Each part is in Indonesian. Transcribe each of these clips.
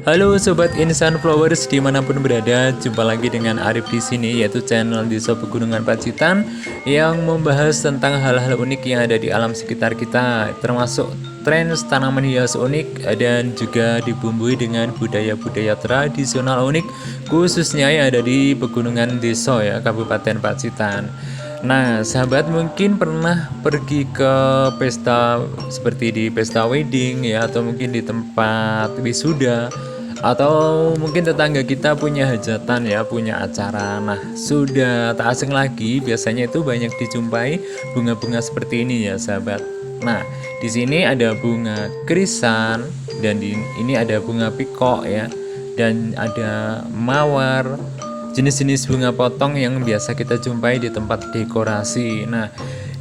Halo Sobat Insan Flowers dimanapun berada, jumpa lagi dengan Arif di sini, yaitu channel Desa Pegunungan Pacitan yang membahas tentang hal-hal unik yang ada di alam sekitar kita, termasuk tren tanaman hias unik dan juga dibumbui dengan budaya-budaya tradisional unik, khususnya yang ada di Pegunungan Desa ya, Kabupaten Pacitan. Nah, sahabat mungkin pernah pergi ke pesta seperti di pesta wedding ya, atau mungkin di tempat wisuda, atau mungkin tetangga kita punya hajatan ya, punya acara. Nah, sudah tak asing lagi, biasanya itu banyak dijumpai bunga-bunga seperti ini ya, sahabat. Nah, di sini ada bunga krisan dan ini ada bunga pikok ya, dan ada mawar, jenis-jenis bunga potong yang biasa kita jumpai di tempat dekorasi. Nah,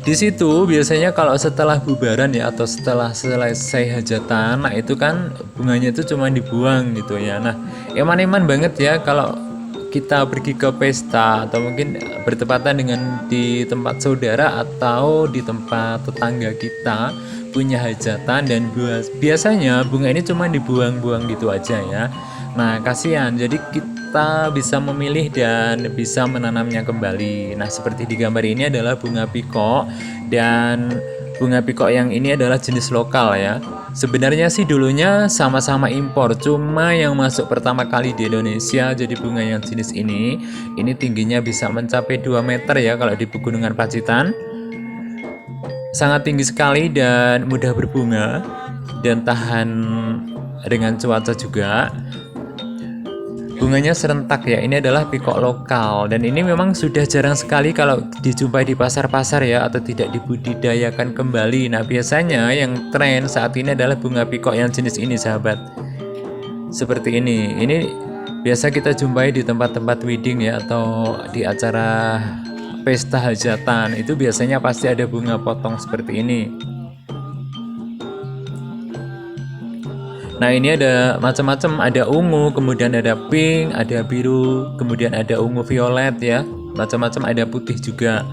di situ biasanya kalau setelah bubaran ya, atau setelah selesai hajatan, nah itu kan bunganya itu cuma dibuang gitu ya. Nah, eman-eman banget ya kalau kita pergi ke pesta atau mungkin bertepatan dengan di tempat saudara atau di tempat tetangga kita punya hajatan, dan biasanya bunga ini cuma dibuang-buang gitu aja ya. Nah, kasihan. Jadi kita bisa memilih dan bisa menanamnya kembali. Nah, seperti di gambar ini adalah bunga pikok, dan bunga pikok yang ini adalah jenis lokal ya. Sebenarnya sih dulunya sama-sama impor, cuma yang masuk pertama kali di Indonesia jadi bunga yang jenis ini tingginya bisa mencapai 2 meter ya kalau di Pegunungan Pacitan. Sangat tinggi sekali dan mudah berbunga dan tahan dengan cuaca juga. Bunganya serentak ya, ini adalah pikok lokal, dan ini memang sudah jarang sekali kalau dijumpai di pasar-pasar ya, atau tidak dibudidayakan kembali. Nah, biasanya yang tren saat ini adalah bunga pikok yang jenis ini, sahabat. Seperti ini biasa kita jumpai di tempat-tempat wedding ya, atau di acara pesta hajatan, itu biasanya pasti ada bunga potong seperti ini. Nah, ini ada macam-macam, ada ungu, kemudian ada pink, ada biru, kemudian ada ungu violet ya, macam-macam, ada putih juga.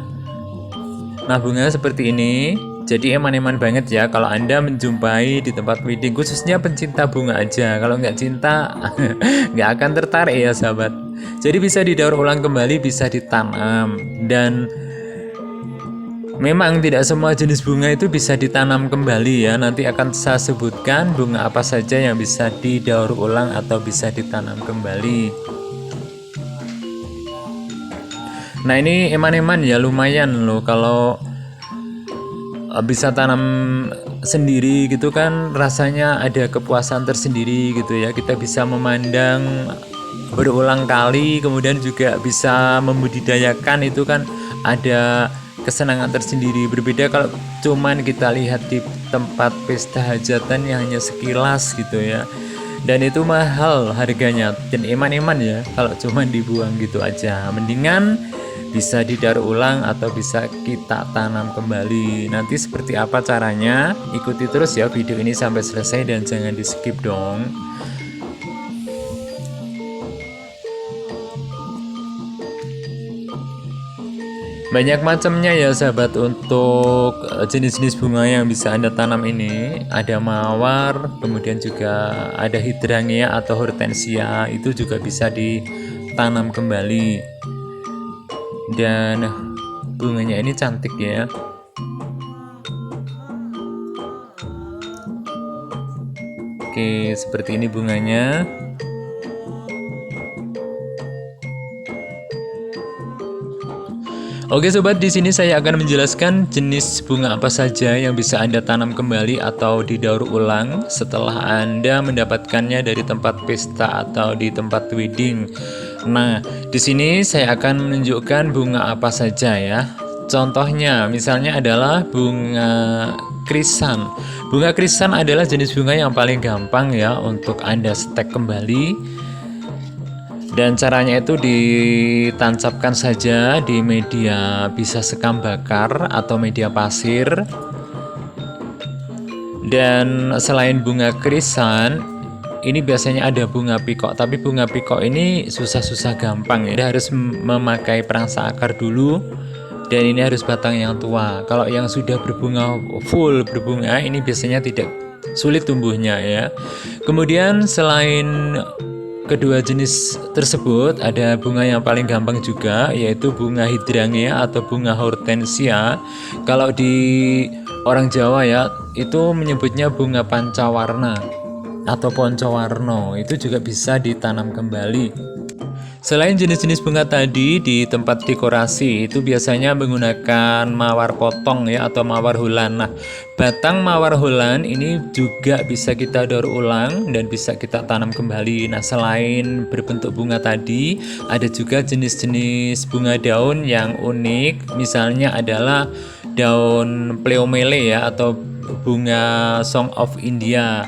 Nah, bunganya seperti ini. Jadi eman-eman banget ya kalau Anda menjumpai di tempat wedding, khususnya pencinta bunga aja. Kalau nggak cinta, nggak akan tertarik ya, sahabat. Jadi bisa didaur ulang kembali, bisa ditanam, dan memang tidak semua jenis bunga itu bisa ditanam kembali ya. Nanti akan saya sebutkan bunga apa saja yang bisa didaur ulang atau bisa ditanam kembali. Nah, ini eman-eman ya, lumayan loh kalau bisa tanam sendiri gitu kan, rasanya ada kepuasan tersendiri gitu ya. Kita bisa memandang berulang kali, kemudian juga bisa membudidayakan, itu kan ada kesenangan tersendiri. Berbeda kalau cuman kita lihat di tempat pesta hajatan yang hanya sekilas gitu ya, dan itu mahal harganya dan eman-eman ya kalau cuman dibuang gitu aja. Mendingan bisa didaur ulang atau bisa kita tanam kembali. Nanti seperti apa caranya, ikuti terus ya video ini sampai selesai dan jangan di skip dong. Banyak macamnya ya, sahabat, untuk jenis-jenis bunga yang bisa Anda tanam ini. Ada mawar, kemudian juga ada hydrangea atau hortensia, itu juga bisa ditanam kembali. Dan bunganya ini cantik ya. Oke, seperti ini bunganya. Oke sobat, di sini saya akan menjelaskan jenis bunga apa saja yang bisa Anda tanam kembali atau didaur ulang setelah Anda mendapatkannya dari tempat pesta atau di tempat wedding. Nah, di sini saya akan menunjukkan bunga apa saja ya. Contohnya, misalnya adalah bunga krisan. Bunga krisan adalah jenis bunga yang paling gampang ya untuk Anda stek kembali. Dan caranya itu ditancapkan saja di media, bisa sekam bakar atau media pasir. Dan selain bunga krisan, ini biasanya ada bunga pikok, tapi bunga pikok ini susah-susah gampang ya. Anda harus memakai perangsa akar dulu, dan ini harus batang yang tua. Kalau yang sudah berbunga full berbunga, ini biasanya tidak sulit tumbuhnya ya. Kemudian selain kedua jenis tersebut, ada bunga yang paling gampang juga, yaitu bunga hydrangea atau bunga hortensia. Kalau di orang Jawa ya, itu menyebutnya bunga pancawarna atau poncowarno. Itu juga bisa ditanam kembali. Selain jenis-jenis bunga tadi, di tempat dekorasi itu biasanya menggunakan mawar potong ya atau mawar hulan. Nah, batang mawar hulan ini juga bisa kita daur ulang dan bisa kita tanam kembali. Nah, selain berbentuk bunga tadi, ada juga jenis-jenis bunga daun yang unik. Misalnya adalah daun pleomele ya atau bunga Song of India.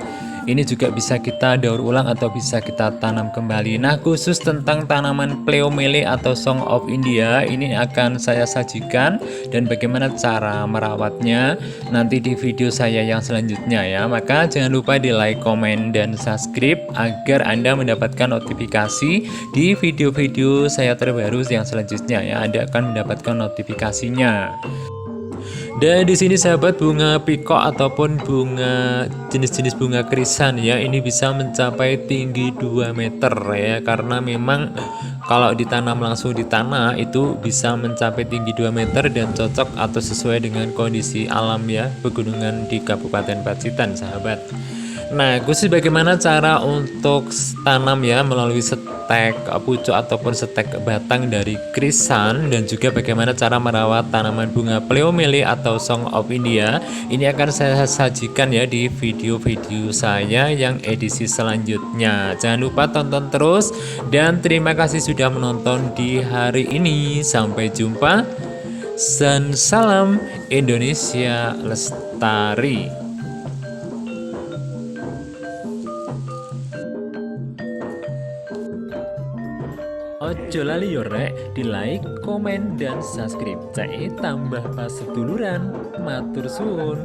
Ini juga bisa kita daur ulang atau bisa kita tanam kembali. Nah, khusus tentang tanaman pleomele atau Song of India ini akan saya sajikan dan bagaimana cara merawatnya nanti di video saya yang selanjutnya ya. Maka jangan lupa di like, komen, dan subscribe agar Anda mendapatkan notifikasi di video-video saya terbaru yang selanjutnya ya. Anda akan mendapatkan notifikasinya. Dan di sini sahabat, bunga pikok ataupun bunga jenis-jenis bunga krisan ya, ini bisa mencapai tinggi 2 meter ya, karena memang kalau ditanam langsung di tanah itu bisa mencapai tinggi 2 meter dan cocok atau sesuai dengan kondisi alam ya pegunungan di Kabupaten Pacitan sahabat. Nah, khusus bagaimana cara untuk tanam ya melalui setek pucuk ataupun setek batang dari krisan, dan juga bagaimana cara merawat tanaman bunga pleomele atau Song of India, ini akan saya sajikan ya di video-video saya yang edisi selanjutnya. Jangan lupa tonton terus dan terima kasih sudah menonton di hari ini. Sampai jumpa dan salam Indonesia Lestari. Ojo lali yo rek, di like, komen, dan subscribe. Cai tambah pas seduluran, matur suwun.